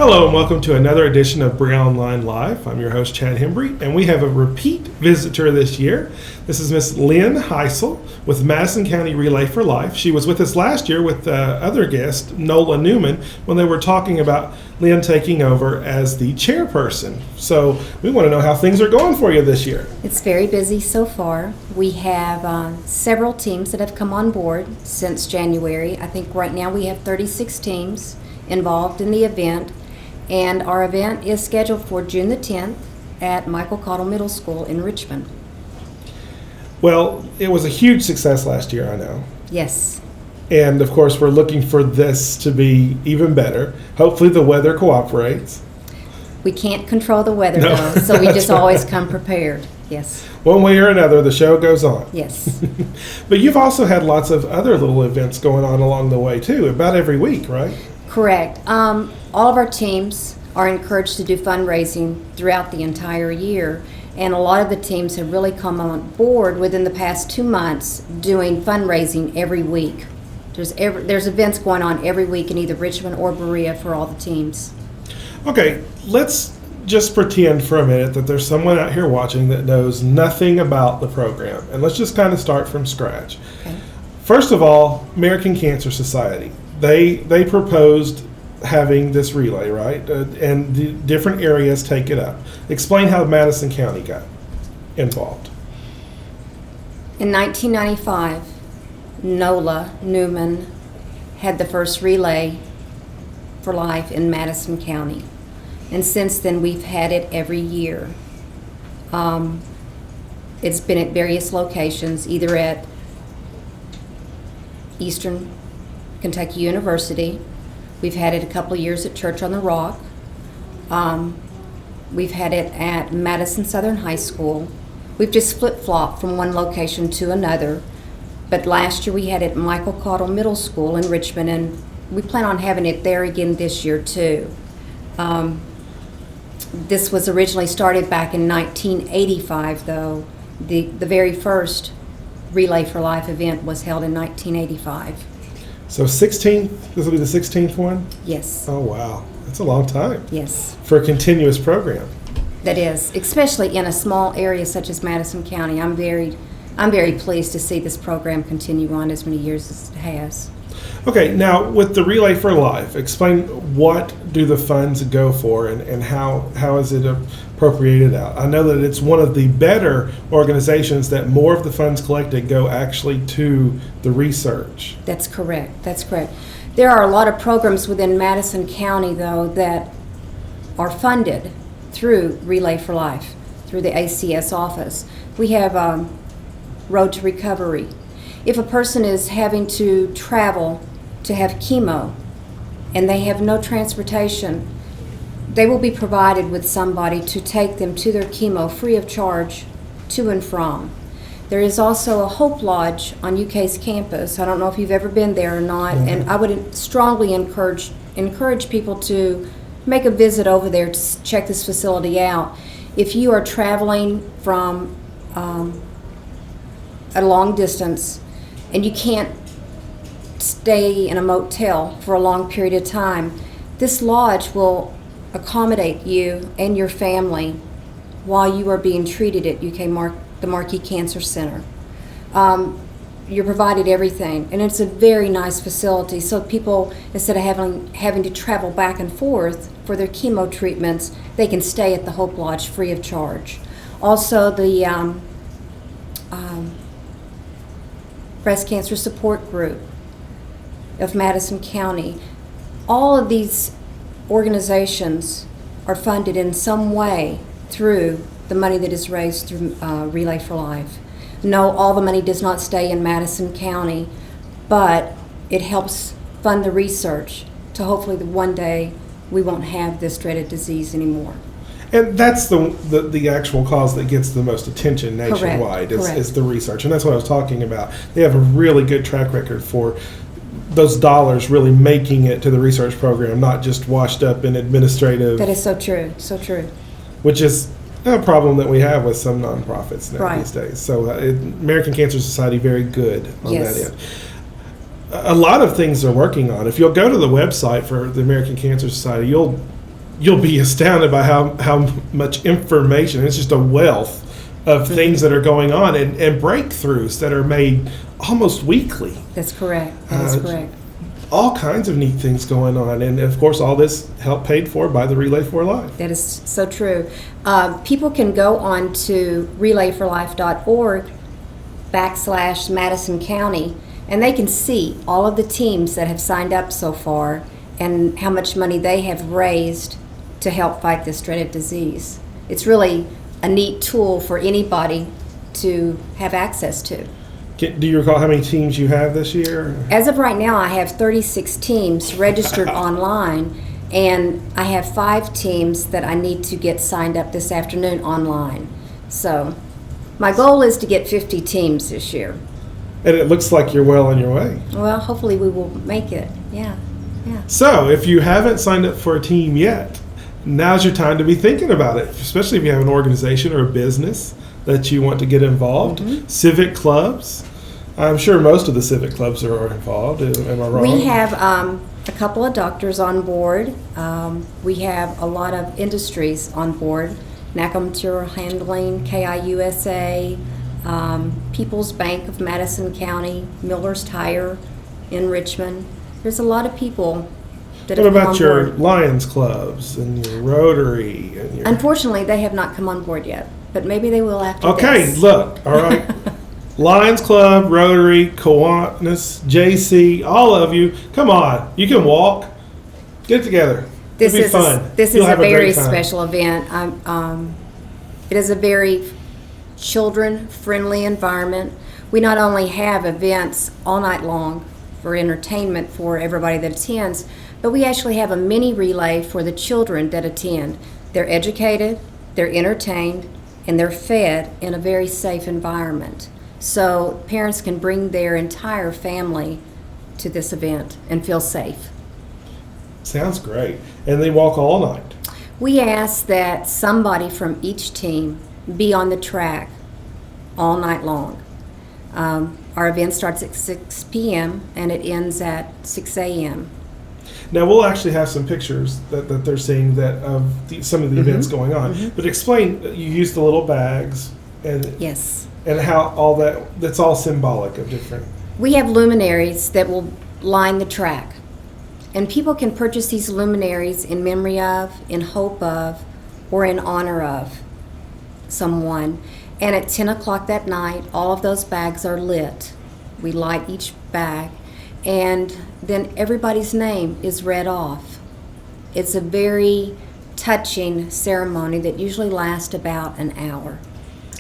Hello and welcome to another edition of Brea Online Live. I'm your host, Chad Hembree, and we have a repeat visitor this year. This is Miss Lynn Heisel with Madison County Relay for Life. She was with us last year with other guest, Nola Newman, when they were talking about Lynn taking over as the chairperson. So we want to know how things are going for you this year. It's very busy so far. We have several teams that have come on board since January. I think right now we have 36 teams involved in the event. And our event is scheduled for June the 10th at Michael Cottle Middle School in Richmond. Well, it was a huge success last year, I know. Yes. And of course, we're looking for this to be even better. Hopefully the weather cooperates. We can't control the weather, No, though, so we just right. always come prepared. Yes. One way or another, the show goes on. Yes. But you've also had lots of other little events going on along the way, too, about every week, right? Correct. All of our teams are encouraged to do fundraising throughout the entire year, and a lot of the teams have really come on board within the past 2 months doing fundraising every week. There's events going on every week in either Richmond or Berea for all the teams. Okay, let's just pretend for a minute that there's someone out here watching that knows nothing about the program, and let's just kind of start from scratch. Okay. First of all, American Cancer Society. They proposed having this relay, right? And the different areas take it up. Explain how Madison County got involved. In 1995, Nola Newman had the first relay for life in Madison County. And since then, we've had it every year. It's been at various locations, either at Eastern Kentucky University. We've had it a couple of years at Church on the Rock. We've had it at Madison Southern High School. We've just flip-flopped from one location to another. But last year we had it at Michael Cottle Middle School in Richmond, and we plan on having it there again this year too. This was originally started back in 1985, though. The very first Relay for Life event was held in 1985. So 16th, this will be the 16th one? Yes. Oh, wow. That's a long time. Yes. For a continuous program. That is, especially in a small area such as Madison County. I'm very pleased to see this program continue on as many years as it has. Okay, now with the Relay for Life, explain what do the funds go for and how is it appropriated out? I know that it's one of the better organizations that more of the funds collected go actually to the research. That's correct. There are a lot of programs within Madison County, though, that are funded through Relay for Life, through the ACS office. We have Road to Recovery. If a person is having to travel to have chemo and they have no transportation, they will be provided with somebody to take them to their chemo free of charge to and from. There is also a Hope Lodge on UK's campus. I don't know if you've ever been there or not, and I would strongly encourage people to make a visit over there to check this facility out. If you are traveling from a long distance and you can't stay in a motel for a long period of time, this lodge will accommodate you and your family while you are being treated at the Marquis Cancer Center. You're provided everything, and it's a very nice facility, so people, instead of having to travel back and forth for their chemo treatments, they can stay at the Hope Lodge free of charge. Also, the Breast Cancer Support Group of Madison County, all of these organizations are funded in some way through the money that is raised through Relay for Life. No, all the money does not stay in Madison County, but it helps fund the research to hopefully one day we won't have this dreaded disease anymore. And that's the actual cause that gets the most attention nationwide. Correct. Is the research. And that's what I was talking about. They have a really good track record for those dollars really making it to the research program, not just washed up in administrative. That is so true, so true. Which is a problem that we have with some nonprofits now these days. So American Cancer Society, very good on that end. A lot of things they're working on. If you'll go to the website for the American Cancer Society, you'll you'll be astounded by how much information. It's just a wealth of things that are going on and breakthroughs that are made almost weekly. That's correct. That is correct. All kinds of neat things going on. And, of course, all this help paid for by the Relay for Life. That is so true. People can go on to relayforlife.org/Madison County, and they can see all of the teams that have signed up so far and how much money they have raised to help fight this dreaded disease. It's really a neat tool for anybody to have access to. Do you recall how many teams you have this year? As of right now, I have 36 teams registered online, and I have 5 teams that I need to get signed up this afternoon online. So my goal is to get 50 teams this year. And it looks like you're well on your way. Well, hopefully we will make it. Yeah. So if you haven't signed up for a team yet, now's your time to be thinking about it, especially if you have an organization or a business that you want to get involved. Mm-hmm. Civic clubs. I'm sure most of the civic clubs are involved. Am I wrong? We have a couple of doctors on board. We have a lot of industries on board. NACA Material Handling, KIUSA, People's Bank of Madison County, Miller's Tire in Richmond. There's a lot of people that have come on board. What about your Lions clubs and your Rotary? And your... Unfortunately, they have not come on board yet, but maybe they will after this. Okay, look, all right. Lions Club, Rotary, Kiwanis, JC, all of you, come on. You can walk. Get it together. It'll be fun. This is a very special event. It is a very children-friendly environment. We not only have events all night long for entertainment for everybody that attends, but we actually have a mini relay for the children that attend. They're educated, they're entertained, and they're fed in a very safe environment. So parents can bring their entire family to this event and feel safe. Sounds great. And they walk all night. We ask that somebody from each team be on the track all night long. Our event starts at 6 p.m. and it ends at 6 a.m. Now, we'll actually have some pictures that they're seeing of some of the events going on. Mm-hmm. But explain, you use the little bags. Yes. And how that's all symbolic of different... We have luminaries that will line the track. And people can purchase these luminaries in memory of, in hope of, or in honor of someone. And at 10 o'clock that night, all of those bags are lit. We light each bag. And then everybody's name is read off. It's a very touching ceremony that usually lasts about an hour.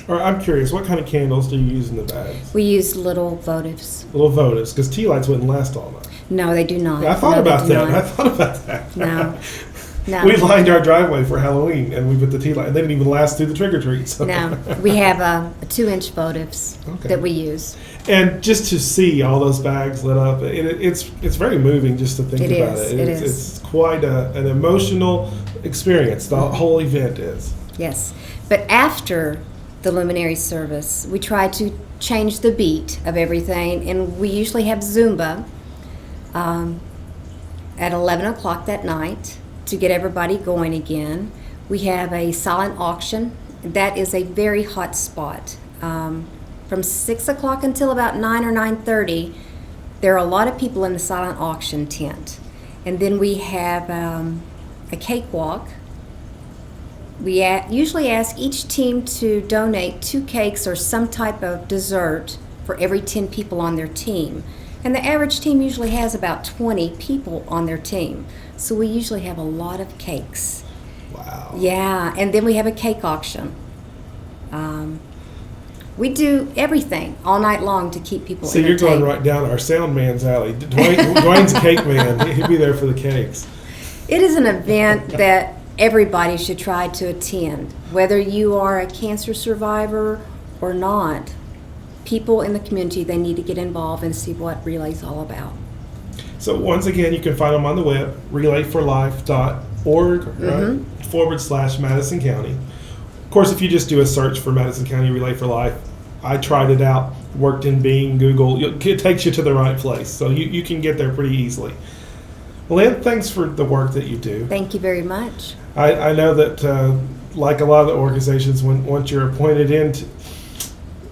All right, I'm curious, what kind of candles do you use in the bags? We use little votives. Little votives, because tea lights wouldn't last all night. No, they do not. Yeah, I thought about that. No. We lined our driveway for Halloween, and we put the tea light. They didn't even last through the trick-or-treat. So. No, we have 2-inch votives that we use. And just to see all those bags lit up, it's very moving just to think about it. It is. It's quite an emotional experience. The whole event is. Yes, but after the luminary service, we try to change the beat of everything, and we usually have Zumba at 11 o'clock that night to get everybody going again. We have a silent auction. That is a very hot spot. From 6 o'clock until about 9 or 9:30, there are a lot of people in the silent auction tent. And then we have a cakewalk. We usually ask each team to donate 2 cakes or some type of dessert for every 10 people on their team. And the average team usually has about 20 people on their team. So we usually have a lot of cakes. Wow. Yeah, and then we have a cake auction. We do everything all night long to keep people entertained. So you're going right down our sound man's alley. Dwayne's a cake man. He'd be there for the cakes. It is an event that everybody should try to attend, whether you are a cancer survivor or not. People in the community, they need to get involved and see what Relay's all about. So once again, you can find them on the web, relayforlife.org, right? /Madison County. Of course, if you just do a search for Madison County Relay for Life, I tried it out, worked in Bing, Google, it takes you to the right place. So you can get there pretty easily. Lynn, thanks for the work that you do. Thank you very much. I know that, like a lot of the organizations, once you're appointed in,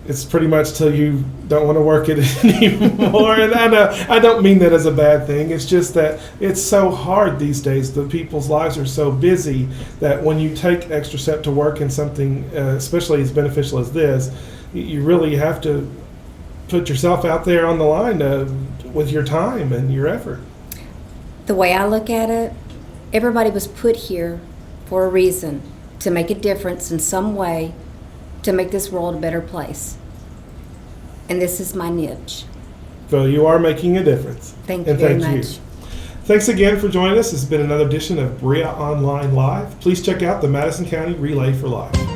it's pretty much till you don't want to work it anymore. And I don't mean that as a bad thing. It's just that it's so hard these days. The people's lives are so busy that when you take extra step to work in something, especially as beneficial as this, you really have to put yourself out there on the line with your time and your effort. The way I look at it, everybody was put here for a reason, to make a difference in some way, to make this world a better place. And this is my niche. So you are making a difference. Thank you very much. Thanks again for joining us. This has been another edition of BREA Online Live. Please check out the Madison County Relay for Life.